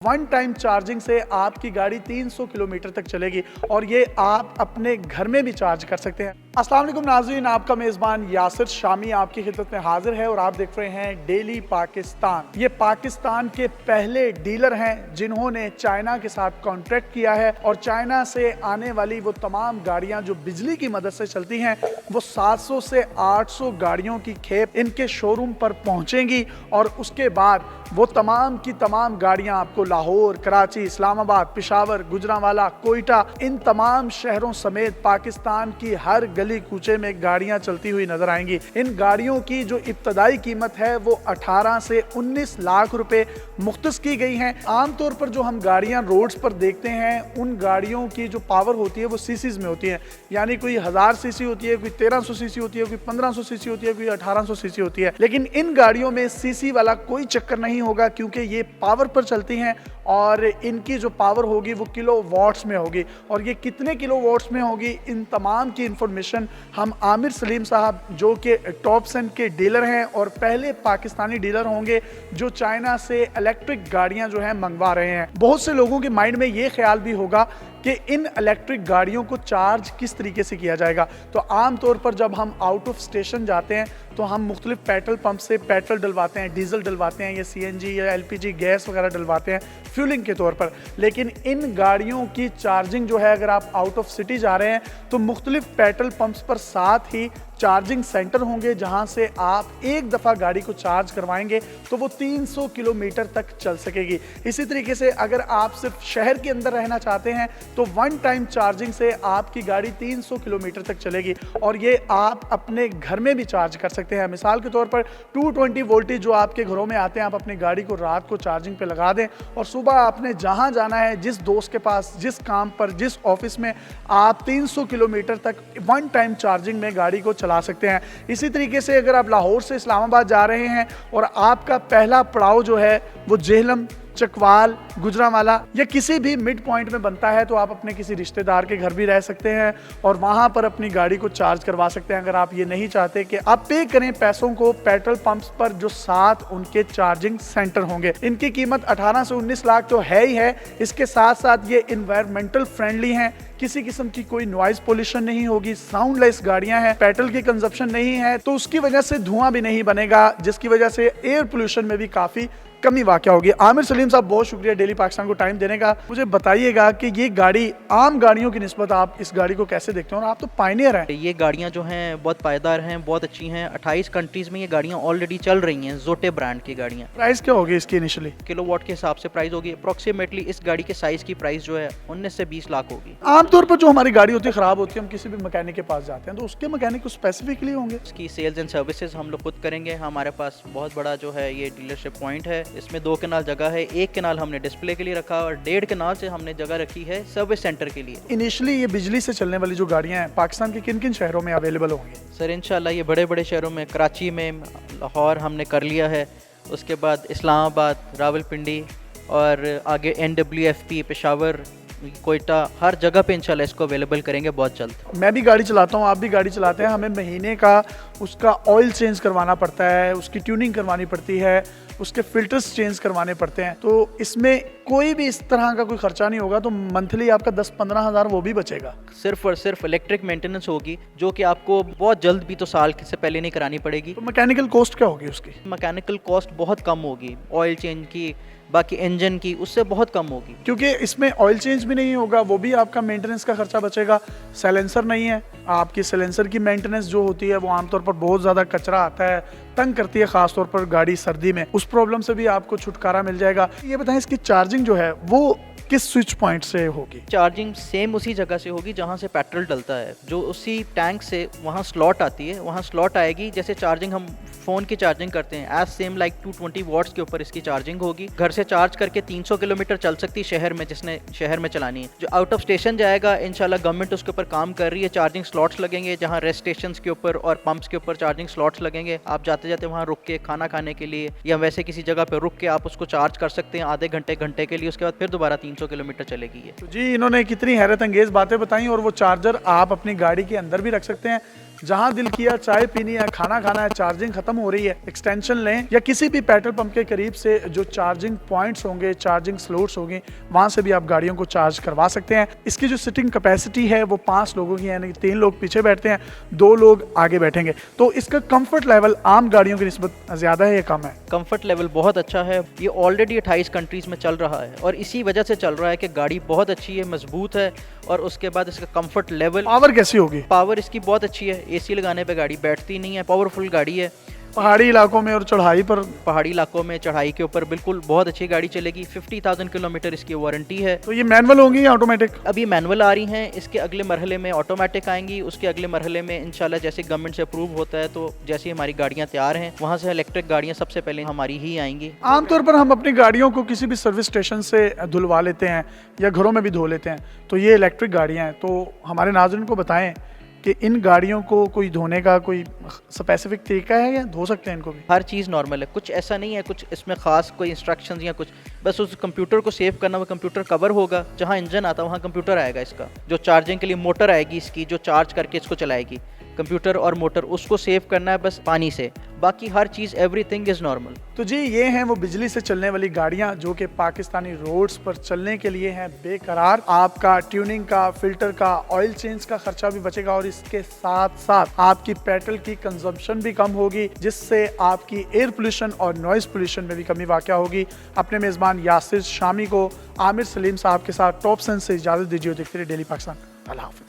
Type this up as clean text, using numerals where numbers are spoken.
One time charging से आपकी गाड़ी 300 किलोमीटर तक चलेगी और ये आप अपने घर में भी चार्ज कर सकते हैं। अस्सलाम वालेकुम नाज़रीन, आपका मेज़बान यासिर शामी आपकी खिदमत में हाजिर है और आप देख रहे हैं डेली पाकिस्तान। ये पाकिस्तान के पहले डीलर हैं जिन्होंने चाइना के साथ कॉन्ट्रैक्ट किया है और चाइना से आने वाली वो तमाम गाड़ियां जो बिजली की मदद से चलती हैं वो 700 से 800 गाड़ियों की खेप इनके शोरूम पर पहुंचेंगी और उसके बाद वो तमाम की तमाम गाड़ियां आपको लाहौर, कराची, इस्लामाबाद, पेशावर, गुजरांवाला, कोयटा, इन तमाम शहरों समेत पाकिस्तान की हर गली कूचे में गाड़ियां चलती हुई नजर आएंगी। इन गाड़ियों की जो इब्तदाई कीमत है वो 18 से 19 लाख रुपए मुख्तस की गई हैं। आमतौर पर जो हम गाड़ियां रोड्स पर देखते हैं उन गाड़ियों की जो पावर होती है वो सीसीज में होती है, यानी कोई 1000 सीसी होती है, कोई 1300 सीसी होती है, कोई 1500 सीसी होती है, कोई 1800 सीसी होती है। लेकिन इन गाड़ियों में सीसी वाला कोई चक्कर नहीं होगा क्योंकि ये पावर पर चलती हैं और इनकी जो पावर होगी वो किलो वॉट्स में होगी। और ये कितने किलो वॉट्स में होगी, इन तमाम की इंफॉर्मेशन हम आमिर सलीम साहब जो कि टॉपसन के डीलर हैं और पहले पाकिस्तानी डीलर होंगे जो चाइना से इलेक्ट्रिक गाड़ियां जो है मंगवा रहे हैं। बहुत से लोगों के माइंड में ये ख्याल भी होगा कि इन इलेक्ट्रिक गाड़ियों को चार्ज किस तरीके से किया जाएगा। तो आमतौर पर जब हम आउट ऑफ स्टेशन जाते हैं तो हम मुख्तलिफ पेट्रोल पंप से पेट्रोल डलवाते हैं, डीजल डलवाते हैं या सीएनजी या एलपीजी गैस वगैरह डलवाते हैं फ्यूलिंग के तौर पर। लेकिन इन गाड़ियों की चार्जिंग जो है, अगर आप आउट ऑफ सिटी जा रहे हैं तो मुख्तलिफ पेट्रोल पंप्स पर साथ ही चार्जिंग सेंटर होंगे जहां से आप एक दफ़ा गाड़ी को चार्ज करवाएंगे तो वो 300 किलोमीटर तक चल सकेगी। इसी तरीके से अगर आप सिर्फ शहर के अंदर रहना चाहते हैं तो वन टाइम चार्जिंग से आपकी गाड़ी 300 किलोमीटर तक चलेगी और ये आप अपने घर में भी चार्ज कर सकते हैं। मिसाल के तौर पर 220 वोल्टेज जो आपके घरों में आते हैं, आप अपनी गाड़ी को रात को चार्जिंग पे लगा दें और सुबह आपने जहां जाना है, जिस दोस्त के पास, जिस काम पर, जिस ऑफिस में, आप 300 किलोमीटर तक वन टाइम चार्जिंग में गाड़ी को ला सकते हैं। इसी तरीके से अगर आप लाहौर से इस्लामाबाद जा रहे हैं और आपका पहला पड़ाव जो है वो जेहलम, चकवाल, गुजरांवाला या किसी भी मिड पॉइंट में बनता है तो आप अपने किसी रिश्तेदार के घर भी रह सकते हैं और वहां पर अपनी गाड़ी को चार्ज करवा सकते हैं। अगर आप ये नहीं चाहते कि आप पे करें पैसों को पेट्रोल पंप्स पर जो साथ उनके चार्जिंग सेंटर होंगे। इनकी कीमत 18 से 19 लाख तो है ही है, इसके साथ साथ ये इन्वायरमेंटल फ्रेंडली हैं, किसी किस्म की कोई नॉइज पोल्यूशन नहीं होगी, साउंडलेस गाड़ियां हैं, पेट्रोल की कंजप्शन नहीं है तो उसकी वजह से धुआं भी नहीं बनेगा जिसकी वजह से एयर पोल्यूशन में भी काफी कमी वाक़या होगी। आमिर सलीम साहब, बहुत शुक्रिया डेली पाकिस्तान को टाइम देने का। मुझे बताइएगा कि ये गाड़ी आम गाड़ियों की निस्बत आप इस गाड़ी को कैसे देखते हैं और आप तो पायनियर हैं। ये गाड़ियां जो हैं बहुत पायदार हैं, बहुत अच्छी हैं। 28 कंट्रीज़ में ये गाड़ियां ऑलरेडी चल रही हैं। जोटे ब्रांड की गाड़ियां। प्राइस क्या होगी इसकी इनिशियली? किलोवाट के हिसाब से प्राइस होगी अप्रॉक्सीमेटली इस गाड़ी के साइज़ की प्राइस जो है 19 से 20 लाख होगी। आमतौर पर जो हमारी गाड़ी होती है ख़राब होती है, हम किसी भी मैकेनिक के पास जाते हैं तो उसके मैकेनिक को स्पेसिफिकली होंगे। इसकी सेल्स एंड सर्विसेज हम लोग खुद करेंगे। हमारे पास बहुत बड़ा जो है ये डीलरशिप पॉइंट है। इसमें 2 कनाल जगह है, 1 कनाल हमने डिस्प्ले के लिए रखा और 1.5 कनाल से हमने जगह रखी है सर्विस सेंटर के लिए। इनिशियली ये बिजली से चलने वाली जो गाड़ियां हैं पाकिस्तान के किन किन शहरों में अवेलेबल होंगी? सर इंशाल्लाह ये बड़े बड़े शहरों में, कराची में, लाहौर हमने कर लिया है, उसके बाद इस्लामाबाद, रावलपिंडी और आगे NWFP, पेशावर, कोयटा, हर जगह पे इंशाल्लाह इसको अवेलेबल करेंगे बहुत जल्द। मैं भी गाड़ी चलाता हूँ, आप भी गाड़ी चलाते हैं, हमें महीने का उसका ऑयल चेंज करवाना पड़ता है, उसकी ट्यूनिंग करवानी पड़ती है, उसके फिल्टर्स चेंज करवाने पड़ते हैं। तो इसमें कोई भी इस तरह का कोई खर्चा नहीं होगा तो मंथली आपका 10-15 हज़ार वो भी बचेगा। सिर्फ और सिर्फ इलेक्ट्रिक मेंटेनेंस होगी जो कि आपको बहुत जल्द भी तो साल से पहले नहीं करानी पड़ेगी। तो मैकेनिकल कॉस्ट क्या होगी उसकी? मैकेनिकल कॉस्ट बहुत कम होगी, ऑयल चेंज की, बाकी इंजन की, उससे बहुत कम होगी क्योंकि इसमें ऑयल चेंज भी नहीं होगा, वो भी आपका मेंटेनेंस का खर्चा बचेगा। साइलेंसर नहीं है, आपकी साइलेंसर की मेंटेनेंस जो होती है वो आमतौर पर बहुत ज़्यादा कचरा आता है, तंग करती है ख़ासतौर पर गाड़ी सर्दी में, उस प्रॉब्लम से भी आपको छुटकारा मिल जाएगा। ये बताएं इसकी चार्जिंग जो है वो किस स्विच पॉइंट से होगी? चार्जिंग सेम उसी जगह से होगी जहाँ से पेट्रोल डलता है, जो उसी टैंक से वहाँ स्लॉट आती है, वहाँ स्लॉट आएगी। जैसे चार्जिंग हम फ़ोन की चार्जिंग करते हैं, एज सेम लाइक 220 वॉट्स के ऊपर इसकी चार्जिंग होगी। घर से चार्ज करके 300 किलोमीटर चल सकती है शहर में, जिसने शहर में चलानी है। जो आउट ऑफ स्टेशन जाएगा इंशाल्लाह गवर्नमेंट उसके ऊपर काम कर रही है, चार्जिंग स्लॉट्स लगेंगे जहाँ रेस्ट स्टेशन के ऊपर और पंप्स के ऊपर चार्जिंग स्लॉट्स लगेंगे। आप जाते जाते वहाँ रुक के खाना खाने के लिए या वैसे किसी जगह पर रुक के आप उसको चार्ज कर सकते हैं आधे घंटे के लिए, उसके बाद फिर दोबारा 300 किलोमीटर चलेगी। तो जी, इन्होंने कितनी हैरत अंगेज बातें बताई और वो चार्जर आप अपनी गाड़ी के अंदर भी रख सकते हैं। जहां दिल किया चाय पीनी है, खाना खाना है, चार्जिंग खत्म हो रही है, एक्सटेंशन लें या किसी भी पेट्रोल पंप के करीब से जो चार्जिंग पॉइंट्स होंगे, चार्जिंग स्लॉट्स होंगे, वहां से भी आप गाड़ियों को चार्ज करवा सकते हैं। इसकी जो सिटिंग कैपेसिटी है वो 5 लोगों की है, यानी 3 लोग पीछे बैठते हैं, 2 लोग आगे बैठेंगे। तो इसका कंफर्ट लेवल आम गाड़ियों की निस्बत ज़्यादा है या कम है? कंफर्ट लेवल बहुत अच्छा है। ये ऑलरेडी 28 कंट्रीज में चल रहा है और इसी वजह से चल रहा है कि गाड़ी बहुत अच्छी है, मजबूत है और उसके बाद इसका कंफर्ट लेवल। पावर कैसी होगी? पावर इसकी बहुत अच्छी है, एसी लगाने पे गाड़ी बैठती नहीं है, पावरफुल गाड़ी है। पहाड़ी इलाकों में और चढ़ाई पर? पहाड़ी इलाकों में चढ़ाई के ऊपर बिल्कुल बहुत अच्छी गाड़ी चलेगी। 50,000 किलोमीटर इसकी वारंटी है। तो ये मैनुअल होंगी या ऑटोमेटिक? अभी मैनुअल आ रही हैं, इसके अगले मरहले में ऑटोमेटिक आएंगी, उसके अगले मरहले में इंशाल्लाह जैसे गवर्नमेंट से अप्रूव होता है तो जैसे हमारी गाड़ियाँ तैयार हैं वहाँ से इलेक्ट्रिक गाड़ियाँ सबसे पहले हमारी ही आएंगी। आमतौर पर हम अपनी गाड़ियों को किसी भी सर्विस स्टेशन से धुलवा लेते हैं या घरों में भी धो लेते हैं, तो ये इलेक्ट्रिक गाड़ियाँ हैं, तो हमारे नाज़रीन को बताएं कि इन गाड़ियों को कोई धोने का कोई स्पेसिफिक तरीका है या धो सकते हैं इनको भी? हर चीज़ नॉर्मल है, कुछ ऐसा नहीं है कुछ इसमें ख़ास कोई इंस्ट्रक्शंस या कुछ, बस उस कंप्यूटर को सेव करना, वो कंप्यूटर कवर होगा, जहाँ इंजन आता है वहाँ कंप्यूटर आएगा इसका, जो चार्जिंग के लिए मोटर आएगी इसकी, जो चार्ज करके इसको चलाएगी, कंप्यूटर और मोटर, उसको सेव करना है बस पानी से, बाकी हर चीज़ एवरीथिंग इज़ नॉर्मल। तो जी ये हैं वो बिजली से चलने वाली गाड़ियां जो कि पाकिस्तानी रोड्स पर चलने के लिए हैं बेकरार। आपका ट्यूनिंग का, फिल्टर का, ऑयल चेंज का खर्चा भी बचेगा और इसके साथ साथ आपकी पेट्रोल की कंजम्पशन भी कम होगी, जिससे आपकी एयर पोल्यूशन और नॉइस पोल्यूशन में भी कमी वाक़या होगी। अपने मेज़बान यासिर शामी को आमिर सलीम साहब के साथ टॉप सेंस से इजाज़त दीजिए। देखते रहिए डेली पाकिस्तान। अल्लाह हाफ़िज़।